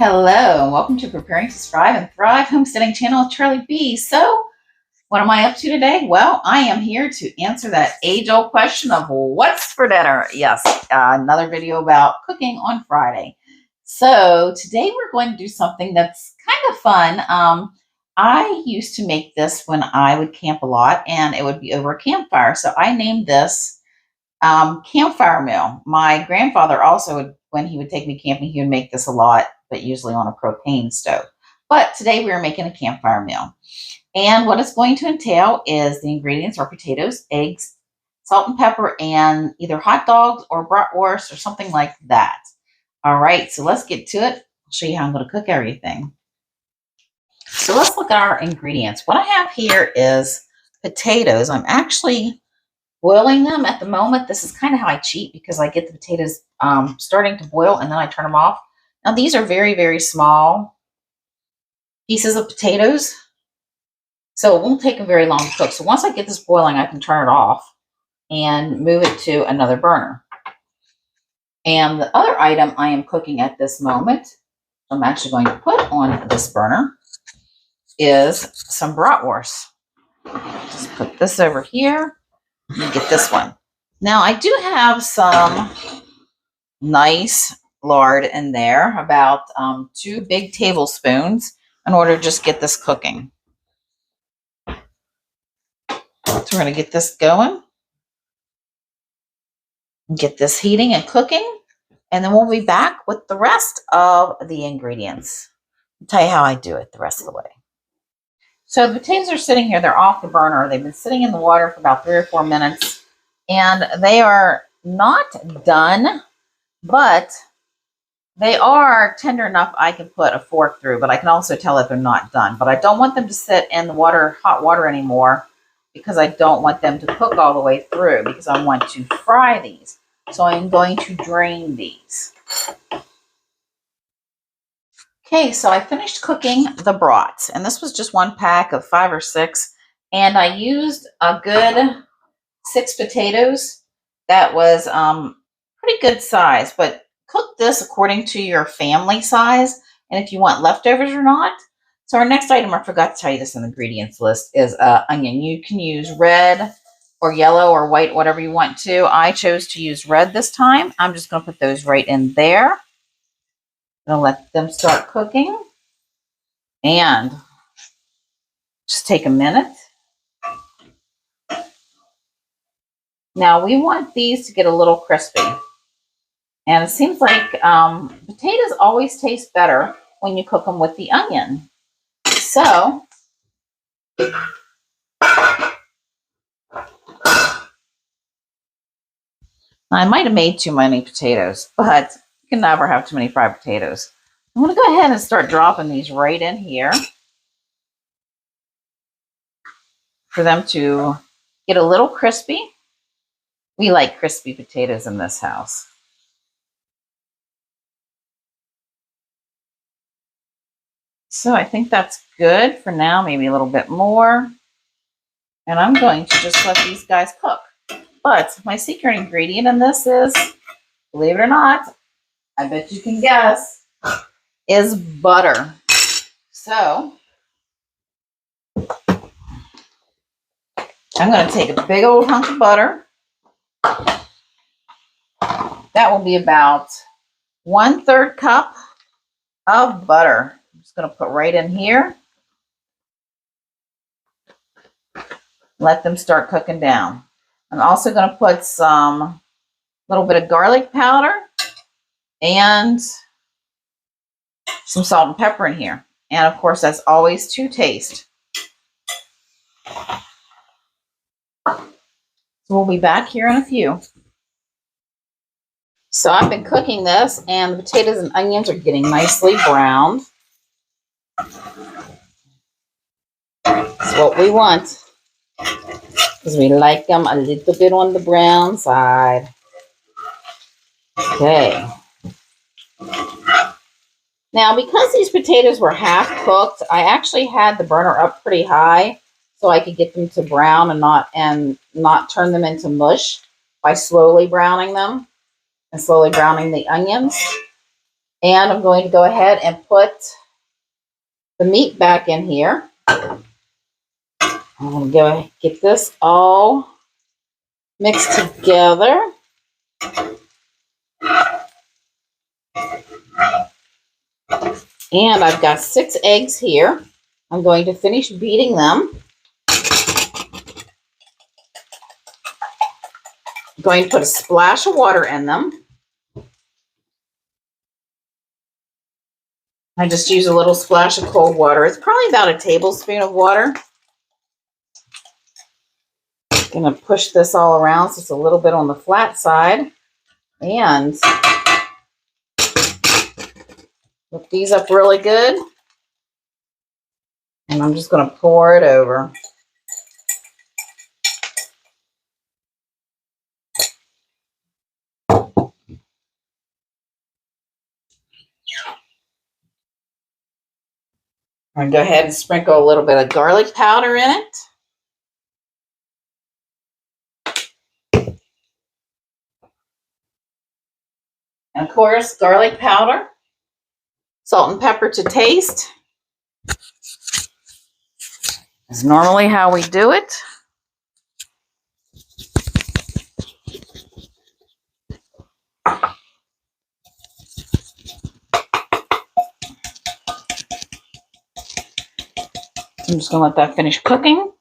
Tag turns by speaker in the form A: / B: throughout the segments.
A: Hello, and welcome to Preparing to Strive and Thrive Homesteading Channel with Charlie B. So, what am I up to today? Well, I am here to answer that age-old question of what's for dinner. Yes, another video about cooking on Friday. So, today we're going to do something that's kind of fun. I used to make this when I would camp a lot, and it would be over a campfire. So, I named this campfire meal. My grandfather also would, when he would take me camping, he would make this a lot, but usually on a propane stove. But today we are making a campfire meal. And what it's going to entail is the ingredients are potatoes, eggs, salt and pepper, and either hot dogs or bratwurst or something like that. All right, so let's get to it. I'll show you how I'm going to cook everything. So let's look at our ingredients. What I have here is potatoes. I'm actually boiling them at the moment. This is kind of how I cheat because I get the potatoes starting to boil and then I turn them off. Now these are very, very small pieces of potatoes, so it won't take them very long to cook. So once I get this boiling, I can turn it off and move it to another burner. And the other item I am cooking at this moment, I'm actually going to put on this burner, is some bratwurst. Just put this over here. You get this one. Now I do have some nice lard in there, about 2 big tablespoons, in order to just get this cooking. So we're going to get this going, get this heating and cooking, and then we'll be back with the rest of the ingredients. I'll tell you how I do it the rest of the way. So the potatoes are sitting here. They're off the burner. They've been sitting in the water for about 3 or 4 minutes, and they are not done, but they are tender enough I can put a fork through, but I can also tell that they're not done. But I don't want them to sit in the water, hot water anymore, because I don't want them to cook all the way through, because I want to fry these. So I'm going to drain these. Okay, so I finished cooking the brats, and this was just 1 pack of 5 or 6, and I used a good 6 potatoes. That was pretty good size, but cook this according to your family size and if you want leftovers or not. So our next item, I forgot to tell you this in the ingredients list, is onion. You can use red or yellow or white, whatever you want to. I chose to use red this time. I'm just going to put those right in there. I'm going to let them start cooking and just take a minute. Now we want these to get a little crispy. And it seems like potatoes always taste better when you cook them with the onion. So I might have made too many potatoes, but you can never have too many fried potatoes. I'm going to go ahead and start dropping these right in here for them to get a little crispy. We like crispy potatoes in this house. So I think that's good for now, maybe a little bit more. And I'm going to just let these guys cook. But my secret ingredient in this is, believe it or not, I bet you can guess, is butter. So I'm going to take a big old hunk of butter. That will be about 1/3 cup of butter. I'm just going to put right in here. Let them start cooking down. I'm also going to put some little bit of garlic powder and some salt and pepper in here. And of course, that's always to taste. So we'll be back here in a few. So I've been cooking this, and the potatoes and onions are getting nicely browned. That's what we want, because we like them a little bit on the brown side. Okay. Now, because these potatoes were half cooked, I actually had the burner up pretty high so I could get them to brown and not turn them into mush by slowly browning them and slowly browning the onions. And I'm going to go ahead and put the meat back in here. I'm going to go get this all mixed together. And I've got 6 eggs here. I'm going to finish beating them. I'm going to put a splash of water in them. I just use a little splash of cold water. It's probably about a tablespoon of water. I'm going to push this all around so it's a little bit on the flat side. And whip these up really good. And I'm just going to pour it over. I'm going to go ahead and sprinkle a little bit of garlic powder in it. And of course, garlic powder, salt and pepper to taste. Is normally how we do it. I'm just going to let that finish cooking.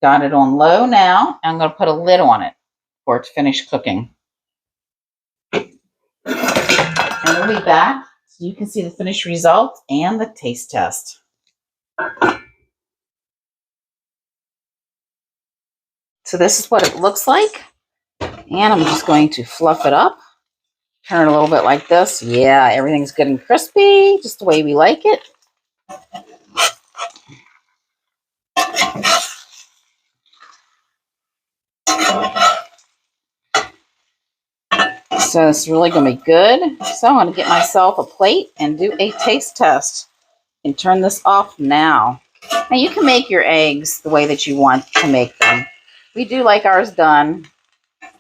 A: Got it on low now. I'm going to put a lid on it for it to finish cooking. And we'll be back so you can see the finished result and the taste test. So this is what it looks like. And I'm just going to fluff it up. Turn it a little bit like this. Yeah, everything's good and crispy, just the way we like it. So it's really going to be good. So I'm going to get myself a plate and do a taste test. And turn this off now. Now you can make your eggs the way that you want to make them. We do like ours done.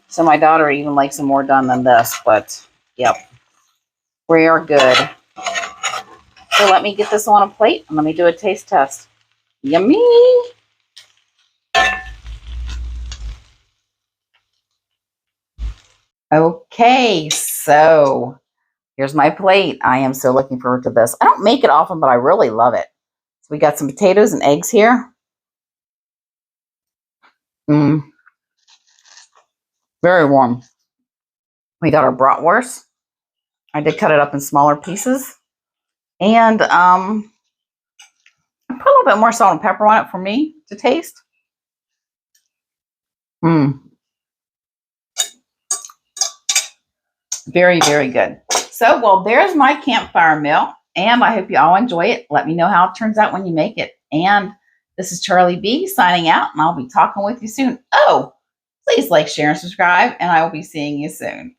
A: So my daughter even likes them more done than this. But, yep. We are good. So let me get this on a plate and let me do a taste test. Yummy! Okay, so here's my plate. I am so looking forward to this. I don't make it often, but I really love it. So we got some potatoes and eggs here. Very warm. We got our bratwurst. I did cut it up in smaller pieces. And I put a little bit more salt and pepper on it for me to taste. Very, very good. So, well, there's my campfire meal. And I hope you all enjoy it. Let me know how it turns out when you make it. And this is Charlie B signing out. And I'll be talking with you soon. Oh, please like, share, and subscribe. And I will be seeing you soon.